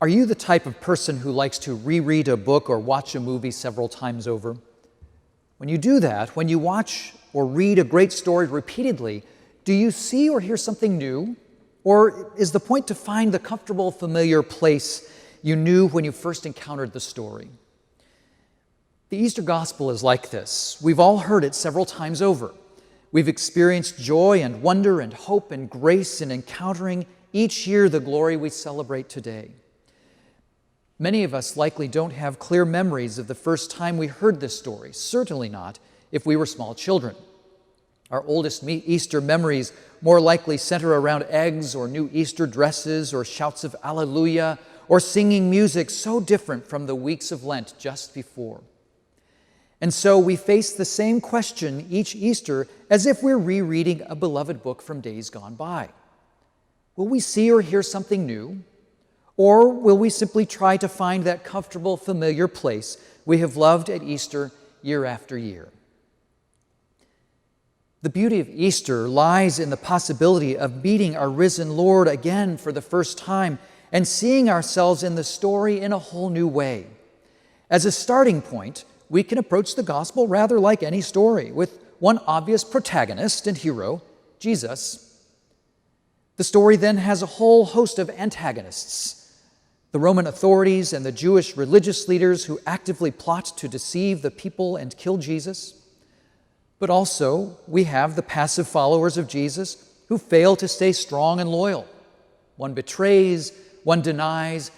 Are you the type of person who likes to reread a book or watch a movie several times over? When you do that, when you watch or read a great story repeatedly, do you see or hear something new? Or is the point to find the comfortable, familiar place you knew when you first encountered the story? The Easter Gospel is like this. We've all heard it several times over. We've experienced joy and wonder and hope and grace in encountering each year the glory we celebrate today. Many of us likely don't have clear memories of the first time we heard this story, certainly not if we were small children. Our oldest Easter memories more likely center around eggs or new Easter dresses or shouts of Alleluia or singing music so different from the weeks of Lent just before. And so we face the same question each Easter as if we're rereading a beloved book from days gone by. Will we see or hear something new? Or will we simply try to find that comfortable, familiar place we have loved at Easter year after year? The beauty of Easter lies in the possibility of meeting our risen Lord again for the first time and seeing ourselves in the story in a whole new way. As a starting point, we can approach the gospel rather like any story, with one obvious protagonist and hero, Jesus. The story then has a whole host of antagonists, the Roman authorities and the Jewish religious leaders who actively plot to deceive the people and kill Jesus. But also, we have the passive followers of Jesus who fail to stay strong and loyal. One betrays, one denies,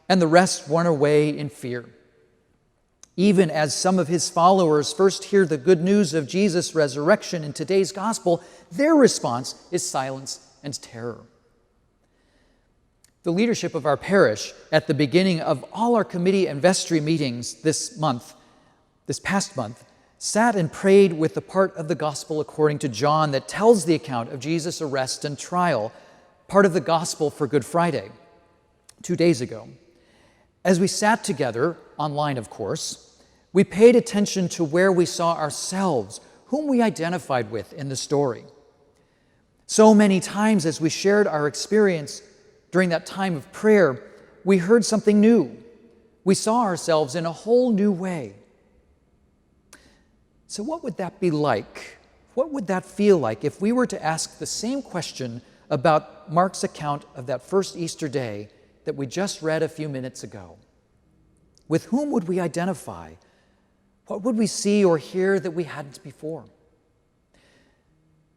and the rest run away in fear. Even as some of his followers first hear the good news of Jesus' resurrection in today's gospel, their response is silence and terror. The leadership of our parish at the beginning of all our committee and vestry meetings this past month, sat and prayed with the part of the gospel according to John that tells the account of Jesus' arrest and trial, part of the gospel for Good Friday, 2 days ago. As we sat together, online of course, we paid attention to where we saw ourselves, whom we identified with in the story. So many times as we shared our experience during that time of prayer, we heard something new. We saw ourselves in a whole new way. So what would that be like? What would that feel like if we were to ask the same question about Mark's account of that first Easter day that we just read a few minutes ago? With whom would we identify? What would we see or hear that we hadn't before?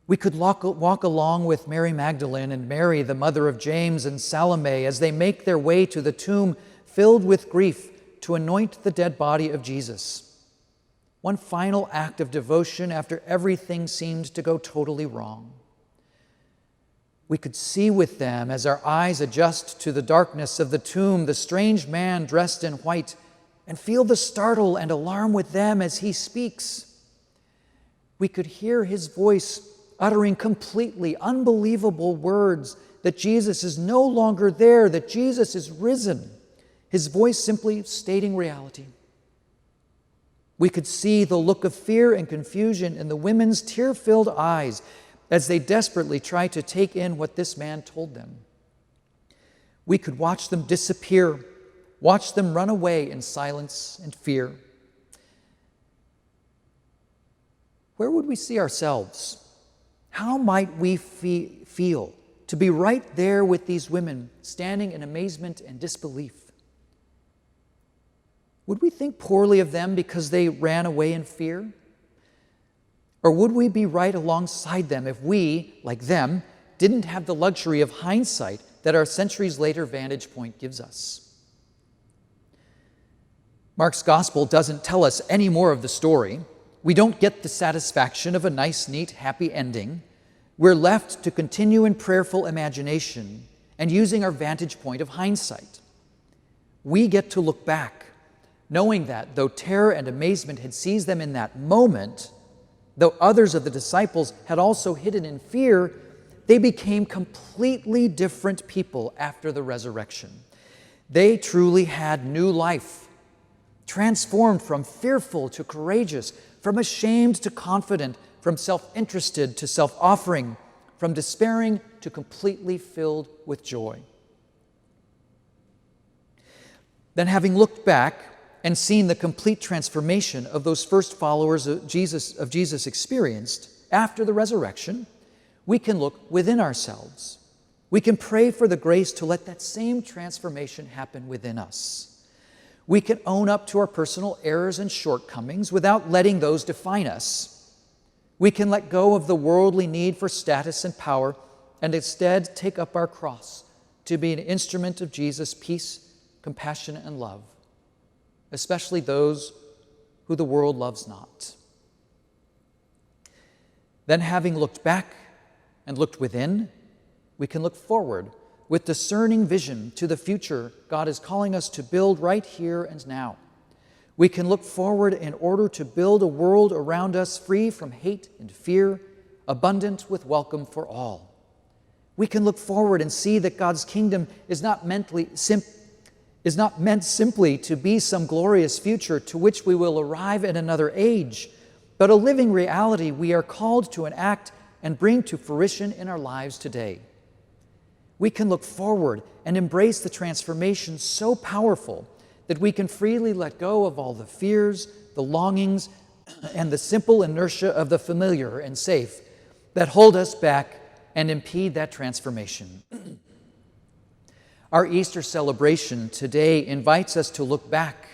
We could walk along with Mary Magdalene and Mary, the mother of James, and Salome as they make their way to the tomb filled with grief to anoint the dead body of Jesus. One final act of devotion after everything seemed to go totally wrong. We could see with them as our eyes adjust to the darkness of the tomb the strange man dressed in white and feel the startle and alarm with them as he speaks. We could hear his voice uttering completely unbelievable words that Jesus is no longer there, that Jesus is risen. His voice simply stating reality. We could see the look of fear and confusion in the women's tear-filled eyes as they desperately try to take in what this man told them. We could watch them disappear, watch them run away in silence and fear. Where would we see ourselves? How might we feel to be right there with these women, standing in amazement and disbelief? Would we think poorly of them because they ran away in fear? Or would we be right alongside them if we, like them, didn't have the luxury of hindsight that our centuries later vantage point gives us? Mark's gospel doesn't tell us any more of the story. We don't get the satisfaction of a nice, neat, happy ending. We're left to continue in prayerful imagination and using our vantage point of hindsight. We get to look back, knowing that though terror and amazement had seized them in that moment, though others of the disciples had also hidden in fear, they became completely different people after the resurrection. They truly had new life, transformed from fearful to courageous, from ashamed to confident, from self-interested to self-offering, from despairing to completely filled with joy. Then, having looked back and seen the complete transformation of those first followers of Jesus experienced after the resurrection, we can look within ourselves. We can pray for the grace to let that same transformation happen within us. We can own up to our personal errors and shortcomings without letting those define us. We can let go of the worldly need for status and power and instead take up our cross to be an instrument of Jesus' peace, compassion, and love, especially those who the world loves not. Then, having looked back and looked within, we can look forward with discerning vision to the future God is calling us to build right here and now. We can look forward in order to build a world around us free from hate and fear, abundant with welcome for all. We can look forward and see that God's kingdom is not meant simply to be some glorious future to which we will arrive at another age, but a living reality we are called to enact and bring to fruition in our lives today. We can look forward and embrace the transformation so powerful that we can freely let go of all the fears, the longings, and the simple inertia of the familiar and safe that hold us back and impede that transformation. Our Easter celebration today invites us to look back,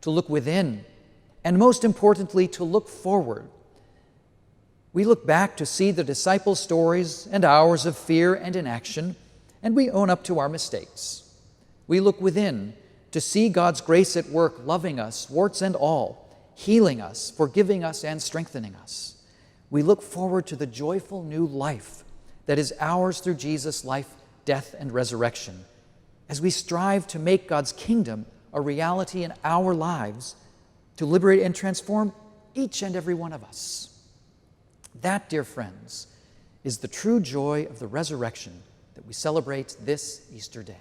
to look within, and most importantly, to look forward. We look back to see the disciples' stories and hours of fear and inaction, and we own up to our mistakes. We look within to see God's grace at work, loving us, warts and all, healing us, forgiving us, and strengthening us. We look forward to the joyful new life that is ours through Jesus' life, death, and resurrection, as we strive to make God's kingdom a reality in our lives, to liberate and transform each and every one of us. That, dear friends, is the true joy of the resurrection that we celebrate this Easter day.